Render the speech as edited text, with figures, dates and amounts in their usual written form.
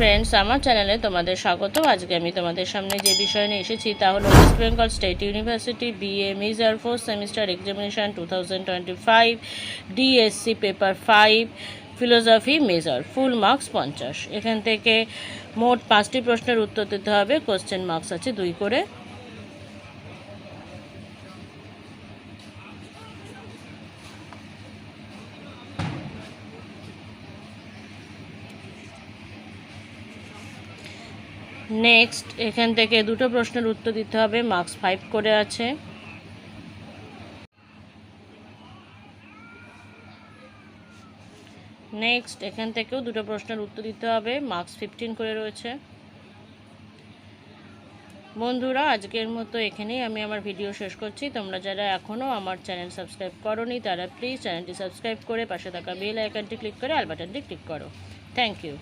Friends, আমার চ্যানেলে তোমাদের স্বাগত। আজকে আমি তোমাদের সামনে যে বিষয় নিয়ে এসেছি তা হলো West Bengal state university BA major 4th semester examination 2025 DSC paper 5 philosophy major, full marks 50। এখান থেকে মোট 5টি প্রশ্নের উত্তর দিতে হবে। কোশ্চেন মার্কস আছে 2 করে। নেক্সট এখান থেকে 2টো প্রশ্নের উত্তর দিতে হবে, মার্কস 5 করে আছে। নেক্সট এখান থেকেও 2টো প্রশ্নের উত্তর দিতে হবে, মার্কস 15 করে রয়েছে। বন্ধুরা, আজকের মতো এখানেই আমি আমার ভিডিও শেষ করছি। তোমরা যারা এখনও আমার চ্যানেল সাবস্ক্রাইব করোনি তারা প্লিজ চ্যানেলটি সাবস্ক্রাইব করে পাশে থাকা বেল আইকনটি ক্লিক করে অল বাটনটি ক্লিক করো। Thank you.